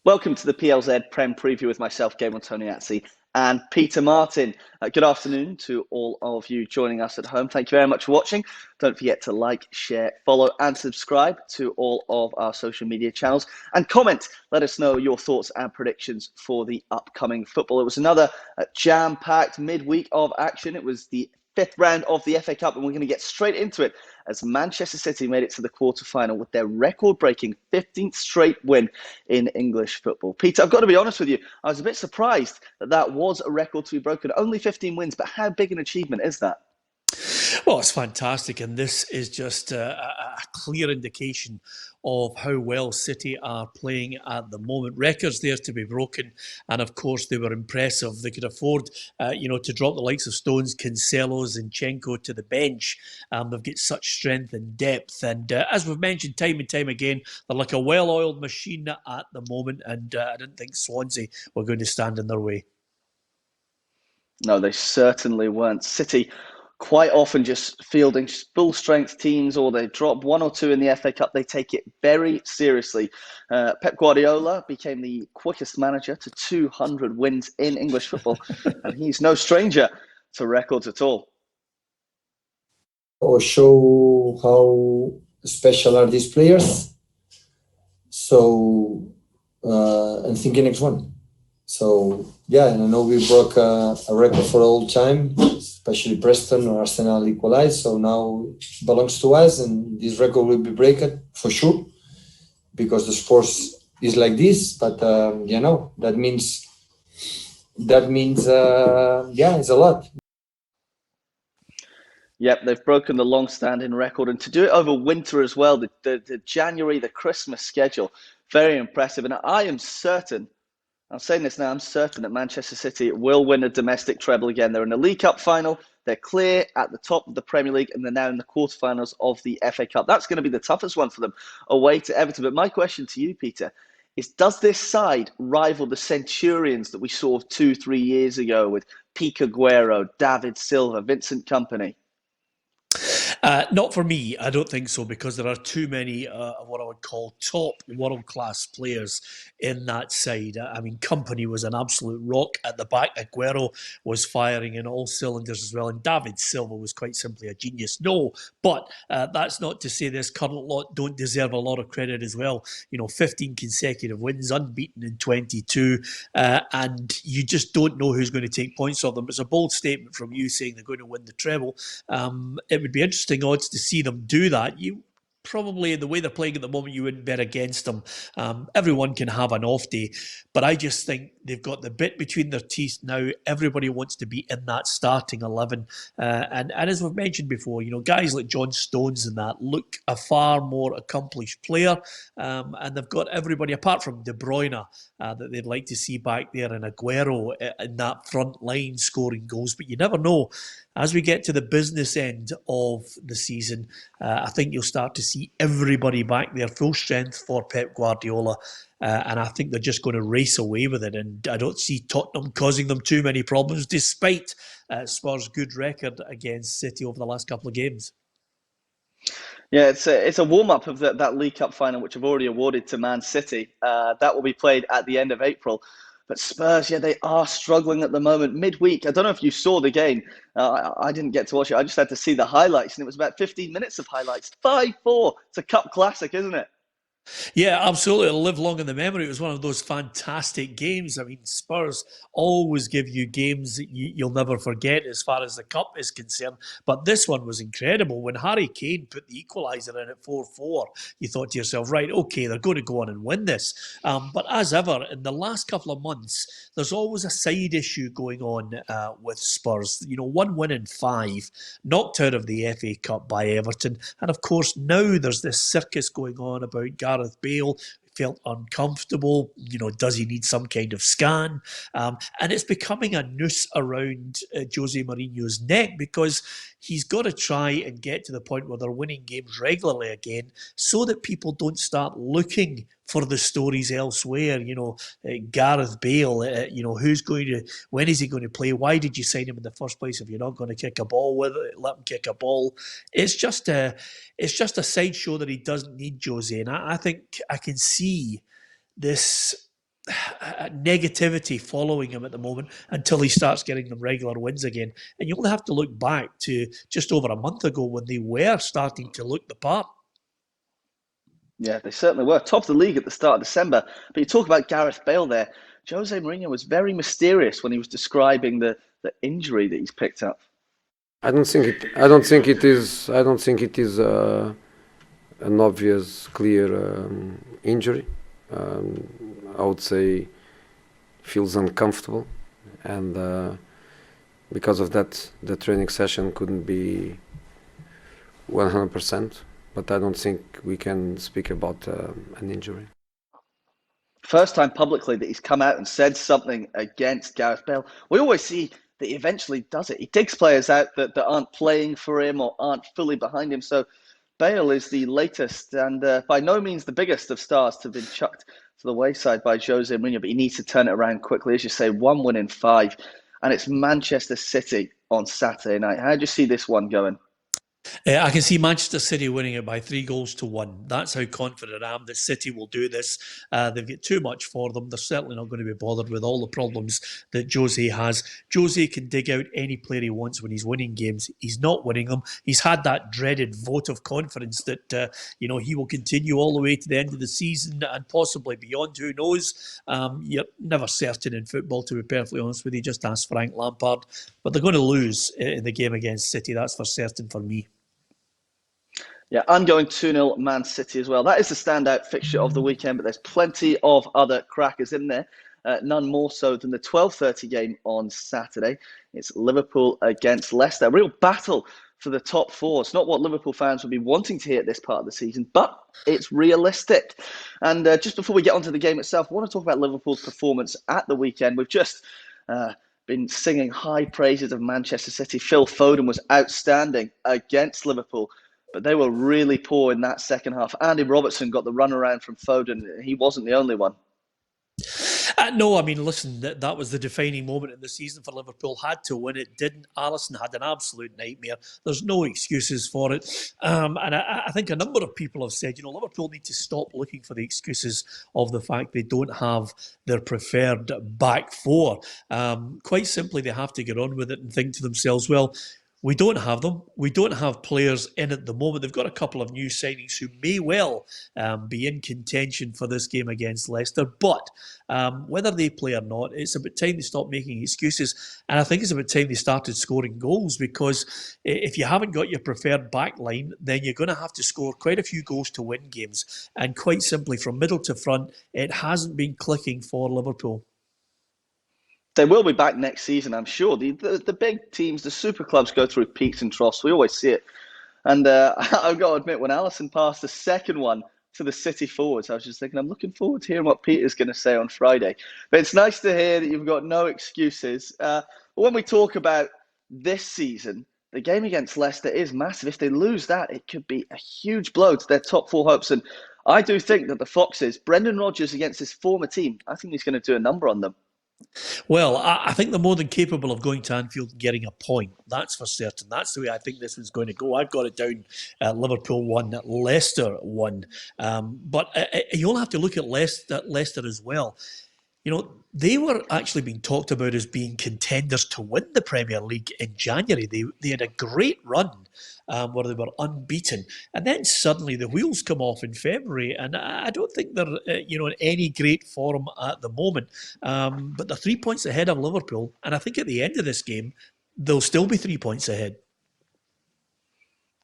Welcome to the PLZ Prem preview with myself, Gilmour, and Peter Martin. Good afternoon to all of you joining us at home. Thank you very much for watching. Don't forget to like, share, follow and subscribe to all of our social media channels and comment. Let us know your thoughts and predictions for the upcoming football. It was another jam-packed midweek of action. It was the fifth round of the FA Cup and we're going to get straight into it as Manchester City made it to the quarter-final with their record-breaking 15th straight win in English football. Peter, I've got to be honest with you, I was a bit surprised that that was a record to be broken. Only 15 wins, but how big an achievement is that? Well, it's fantastic, and this is just a clear indication of how well City are playing at the moment. Records there to be broken, and of course they were impressive. They could afford, to drop the likes of Stones, Cancelo, Zinchenko to the bench. They've got such strength and depth, and as we've mentioned time and time again, they're like a well-oiled machine at the moment, and I didn't think Swansea were going to stand in their way. No, they certainly weren't. City quite often just fielding full-strength teams, or they drop one or two in the FA Cup. They take it very seriously. Pep Guardiola became the quickest manager to 200 wins in English football, and he's no stranger to records at all. Or show how special are these players. So, and thinking next one. So, yeah, and I know we broke a record for all time, especially Preston or Arsenal equalized. So now it belongs to us, and this record will be broken for sure because the sports is like this. But, that means, it's a lot. Yep, they've broken the long-standing record, and to do it over winter as well, the January, the Christmas schedule, very impressive. And I am certain, I'm saying this now, I'm certain that Manchester City will win a domestic treble again. They're in the League Cup final, they're clear at the top of the Premier League, and they're now in the quarterfinals of the FA Cup. That's going to be the toughest one for them, away to Everton. But my question to you, Peter, is does this side rival the Centurions that we saw 2-3 years ago with Pique Aguero, David Silva, Vincent Kompany? Not for me, I don't think so, because there are too many what I would call top world-class players in that side. I mean, Kompany was an absolute rock at the back. Aguero was firing in all cylinders as well, and David Silva was quite simply a genius. No, but that's not to say this current lot don't deserve a lot of credit as well. 15 consecutive wins, unbeaten in 22, and you just don't know who's going to take points off them. It's a bold statement from you saying they're going to win the treble. It would be interesting odds to see them do that. You probably, the way they're playing at the moment, you wouldn't bet against them. Everyone can have an off day, but I just think they've got the bit between their teeth now. Everybody wants to be in that starting 11. And as we've mentioned before, guys like John Stones and that look a far more accomplished player. And they've got everybody, apart from De Bruyne, that they'd like to see back there, and Aguero in that front line scoring goals. But you never know. As we get to the business end of the season, I think you'll start to see everybody back there, full strength for Pep Guardiola. And I think they're just going to race away with it. And I don't see Tottenham causing them too many problems, despite Spurs' good record against City over the last couple of games. Yeah, it's a warm-up of that League Cup final, which I've already awarded to Man City. That will be played at the end of April. But Spurs, they are struggling at the moment. Midweek, I don't know if you saw the game. I didn't get to watch it. I just had to see the highlights, and it was about 15 minutes of highlights. 5-4. It's a cup classic, isn't it? Yeah, absolutely. It'll live long in the memory. It was one of those fantastic games. I mean, Spurs always give you games that you'll never forget as far as the cup is concerned. But this one was incredible. When Harry Kane put the equaliser in at 4-4, you thought to yourself, right, okay, they're going to go on and win this. But as ever, in the last couple of months, there's always a side issue going on with Spurs. 1 win in 5, knocked out of the FA Cup by Everton. And of course, now there's this circus going on about Gareth Bale. Felt uncomfortable. Does he need some kind of scan? And it's becoming a noose around Jose Mourinho's neck, because he's got to try and get to the point where they're winning games regularly again, so that people don't start looking for the stories elsewhere. Gareth Bale, when is he going to play? Why did you sign him in the first place if you're not going to kick a ball with it? Let him kick a ball. It's just a sideshow that he doesn't need, Jose. And I think I can see this negativity following him at the moment until he starts getting them regular wins again. And you only have to look back to just over a month ago when they were starting to look the part. Yeah, they certainly were. Top of the league at the start of December. But you talk about Gareth Bale there. Jose Mourinho was very mysterious when he was describing the injury that he's picked up. I don't think it is an obvious, clear injury. I would say feels uncomfortable, and because of that, the training session couldn't be 100%. But I don't think we can speak about an injury. First time publicly that he's come out and said something against Gareth Bale. We always see that he eventually does it. He digs players out that aren't playing for him or aren't fully behind him. So Bale is the latest and by no means the biggest of stars to have been chucked to the wayside by Jose Mourinho, but he needs to turn it around quickly. As you say, 1 win in 5, and it's Manchester City on Saturday night. How do you see this one going? I can see Manchester City winning it by 3-1. That's how confident I am that City will do this. They've got too much for them. They're certainly not going to be bothered with all the problems that Jose has. Jose can dig out any player he wants when he's winning games. He's not winning them. He's had that dreaded vote of confidence that he will continue all the way to the end of the season and possibly beyond. Who knows? You're never certain in football, to be perfectly honest with you. Just ask Frank Lampard. But they're going to lose in the game against City. That's for certain for me. Yeah, I'm going 2-0 Man City as well. That is the standout fixture of the weekend, but there's plenty of other crackers in there. None more so than the 12:30 game on Saturday. It's Liverpool against Leicester. A real battle for the top 4. It's not what Liverpool fans would be wanting to hear at this part of the season, but it's realistic. And just before we get onto the game itself, I want to talk about Liverpool's performance at the weekend. We've just been singing high praises of Manchester City. Phil Foden was outstanding against Liverpool, but they were really poor in that second half. Andy Robertson got the runaround from Foden. He wasn't the only one. No, I mean, listen, that was the defining moment in the season for Liverpool. Had to win it, didn't. Alisson had an absolute nightmare. There's no excuses for it. And I think a number of people have said, Liverpool need to stop looking for the excuses of the fact they don't have their preferred back 4. Quite simply, they have to get on with it and think to themselves, well, we don't have them. We don't have players in at the moment. They've got a couple of new signings who may well be in contention for this game against Leicester. But whether they play or not, it's about time they stop making excuses. And I think it's about time they started scoring goals, because if you haven't got your preferred back line, then you're going to have to score quite a few goals to win games. And quite simply, from middle to front, it hasn't been clicking for Liverpool. They will be back next season, I'm sure. The big teams, the super clubs, go through peaks and troughs. We always see it. And I've got to admit, when Alisson passed the second one to the City forwards, I was just thinking, I'm looking forward to hearing what Peter's going to say on Friday. But it's nice to hear that you've got no excuses. But when we talk about this season, the game against Leicester is massive. If they lose that, it could be a huge blow to their top 4 hopes. And I do think that the Foxes, Brendan Rodgers against his former team, I think he's going to do a number on them. Well, I think they're more than capable of going to Anfield and getting a point. That's for certain. That's the way I think this was going to go. I've got it down Liverpool 1, Leicester 1. But you all have to look at Leicester as well. They were actually being talked about as being contenders to win the Premier League in January. They had a great run where they were unbeaten. And then suddenly the wheels come off in February. And I don't think they're in any great form at the moment. But they're 3 points ahead of Liverpool. And I think at the end of this game, they'll still be 3 points ahead.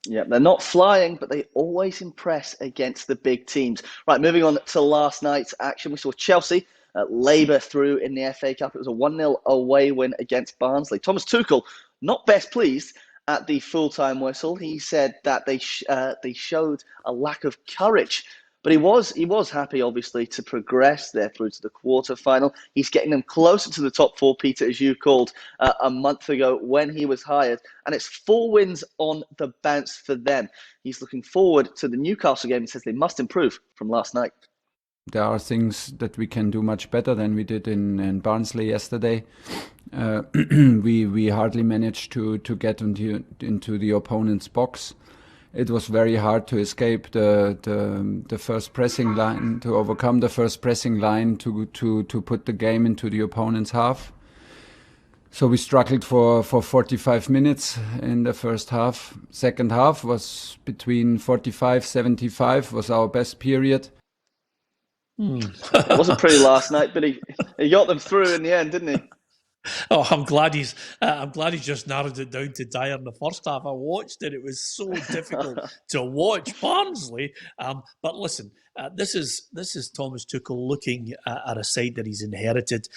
Yeah, they're not flying, but they always impress against the big teams. Right, moving on to last night's action. We saw Chelsea labour through in the FA Cup. It was a 1-0 away win against Barnsley. Thomas Tuchel, not best pleased at the full-time whistle. He said that they showed a lack of courage. But he was happy, obviously, to progress there through to the quarter-final. He's getting them closer to the top 4, Peter, as you called a month ago when he was hired. And it's 4 wins on the bounce for them. He's looking forward to the Newcastle game and says they must improve from last night. There are things that we can do much better than we did in Barnsley yesterday. We hardly managed to get into the opponent's box. it was very hard to escape the first pressing line, to overcome the first pressing line, to put the game into the opponent's half. So we struggled for 45 minutes in the first half. Second half was between 45-75 was our best period. It wasn't pretty last night, but he got them through in the end, didn't he? Oh, I'm glad he's just narrowed it down to Dyer in the first half. I watched it; it was so difficult to watch Barnsley. But listen, this is Thomas Tuchel looking at a side that he's inherited.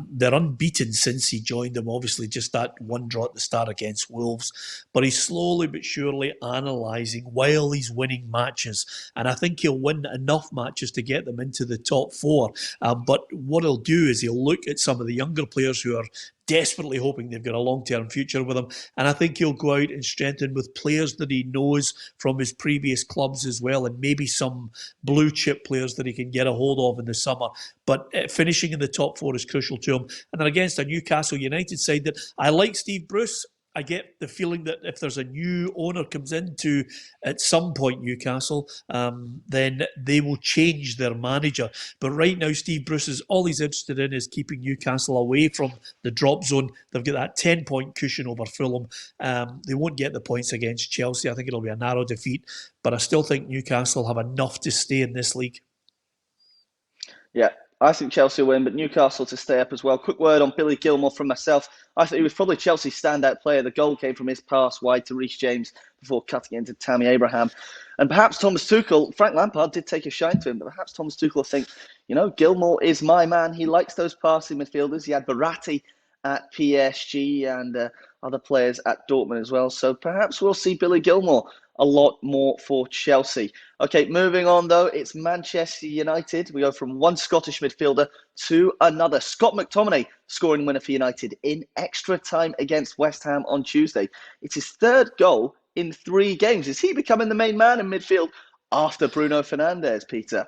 They're unbeaten since he joined them. Obviously, just that one draw at the start against Wolves, but he's slowly but surely analysing while he's winning matches, and I think he'll win enough matches to get them into the top four. But what he'll do is he'll look at some of the younger players who are desperately hoping they've got a long-term future with him. And I think he'll go out and strengthen with players that he knows from his previous clubs as well, and maybe some blue-chip players that he can get a hold of in the summer. But finishing in the top four is crucial to him. And then against a Newcastle United side that I like Steve Bruce. I get the feeling that if there's a new owner comes into at some point Newcastle, then they will change their manager. But right now, Steve Bruce is all he's interested in is keeping Newcastle away from the drop zone. They've got that 10-point cushion over Fulham. They won't get the points against Chelsea. I think it'll be a narrow defeat. But I still think Newcastle have enough to stay in this league. Yeah, I think Chelsea will win, but Newcastle to stay up as well. Quick word on Billy Gilmour from myself. I thought he was probably Chelsea's standout player. The goal came from his pass wide to Reece James before cutting it into Tammy Abraham. And perhaps Thomas Tuchel, Frank Lampard did take a shine to him, but perhaps Thomas Tuchel will think, Gilmour is my man. He likes those passing midfielders. He had Verratti at PSG and other players at Dortmund as well. So perhaps we'll see Billy Gilmour a lot more for Chelsea. Okay, moving on though, it's Manchester United. We go from one Scottish midfielder to another. Scott McTominay scoring winner for United in extra time against West Ham on Tuesday. It's his third goal in 3 games. Is he becoming the main man in midfield after Bruno Fernandes, Peter?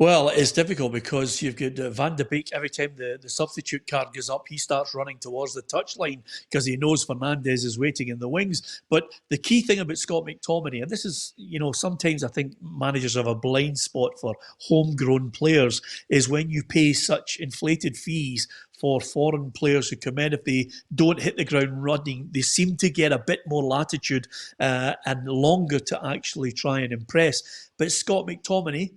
Well, it's difficult because you've got Van de Beek. Every time the substitute card goes up, he starts running towards the touchline because he knows Fernandes is waiting in the wings. But the key thing about Scott McTominay, and this is, sometimes I think managers have a blind spot for homegrown players, is when you pay such inflated fees for foreign players who come in, if they don't hit the ground running, they seem to get a bit more latitude and longer to actually try and impress. But Scott McTominay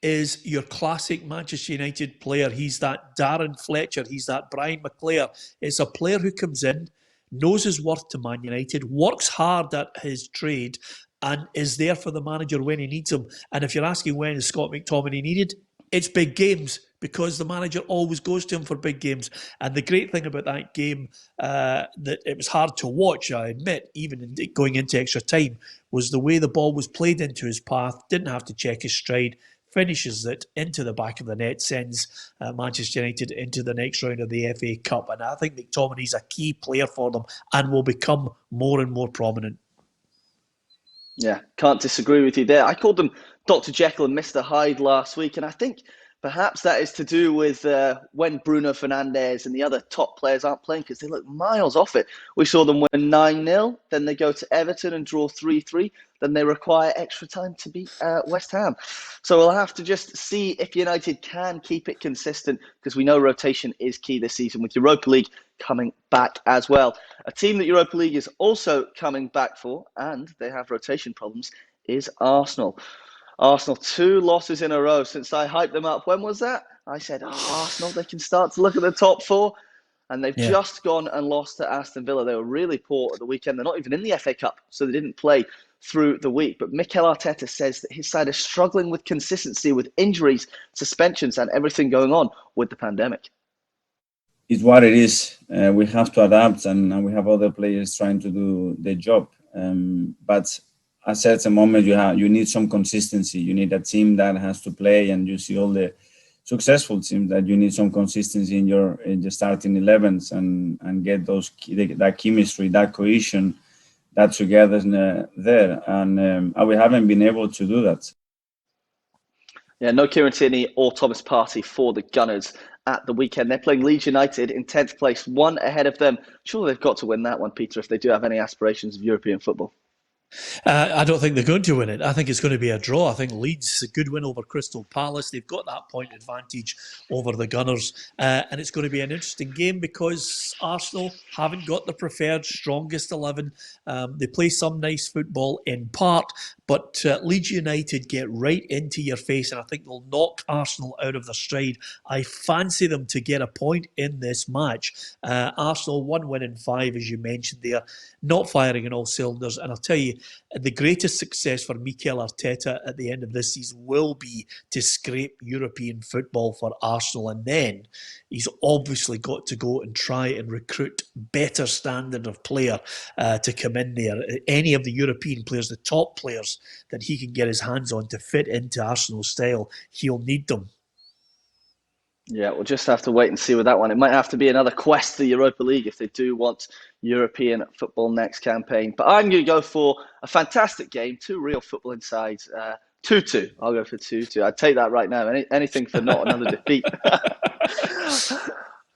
is your classic Manchester United player. He's that Darren Fletcher. He's that Brian McClair. It's a player who comes in, knows his worth to Man United, works hard at his trade, and is there for the manager when he needs him. And if you're asking when is Scott McTominay needed, it's big games, because the manager always goes to him for big games. And the great thing about that game, that it was hard to watch, I admit, even going into extra time, was the way the ball was played into his path. Didn't have to check his stride. Finishes it into the back of the net, sends Manchester United into the next round of the FA Cup. And I think McTominay's a key player for them and will become more and more prominent. Yeah, can't disagree with you there. I called them Dr. Jekyll and Mr. Hyde last week, and I think perhaps that is to do with when Bruno Fernandes and the other top players aren't playing, because they look miles off it. We saw them win 9-0, then they go to Everton and draw 3-3, then they require extra time to beat West Ham. So we'll have to just see if United can keep it consistent, because we know rotation is key this season, with Europa League coming back as well. A team that Europa League is also coming back for, and they have rotation problems, is Arsenal. Arsenal, 2 losses in a row since I hyped them up. When was that? I said, Arsenal, they can start to look at the top 4. And they've just gone and lost to Aston Villa. They were really poor at the weekend. They're not even in the FA Cup, so they didn't play through the week. But Mikel Arteta says that his side is struggling with consistency, with injuries, suspensions, and everything going on with the pandemic. It's what it is. We have to adapt, and we have other players trying to do their job. But at a certain moment, you need some consistency. You need a team that has to play, and you see all the successful teams that you need some consistency in your starting 11s and get that chemistry, that cohesion, that together there. And we haven't been able to do that. Yeah, no Kieran Tierney or Thomas Partey for the Gunners at the weekend. They're playing Leeds United in 10th place, 1 ahead of them. Surely they've got to win that one, Peter, if they do have any aspirations of European football. I don't think they're going to win it. I think it's going to be a draw. I think Leeds, a good win over Crystal Palace. They've got that point advantage over the Gunners. And it's going to be an interesting game because Arsenal haven't got the preferred strongest 11. They play some nice football in part, but Leeds United get right into your face, and I think they'll knock Arsenal out of their stride. I fancy them to get a point in this match. Arsenal, 1 win in 5, as you mentioned there, not firing in all cylinders. And I'll tell you, the greatest success for Mikel Arteta at the end of this season will be to scrape European football for Arsenal. And then he's obviously got to go and try and recruit better standard of player to come in there. Any of the European players, the top players that he can get his hands on to fit into Arsenal's style, he'll need them. Yeah, we'll just have to wait and see with that one. It might have to be another quest to the Europa League if they do want European football next campaign. But I'm going to go for a fantastic game, 2 real football insides. 2-2. I'll go for 2-2. I'd take that right now. Anything for not another defeat.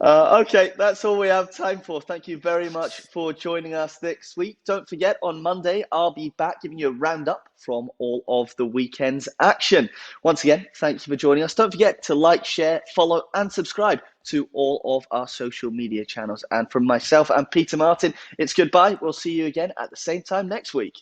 Okay, that's all we have time for. Thank you very much for joining us this week. Don't forget, on Monday, I'll be back giving you a roundup from all of the weekend's action. Once again, thank you for joining us. Don't forget to like, share, follow, and subscribe to all of our social media channels. And from myself and Peter Martin, it's goodbye. We'll see you again at the same time next week.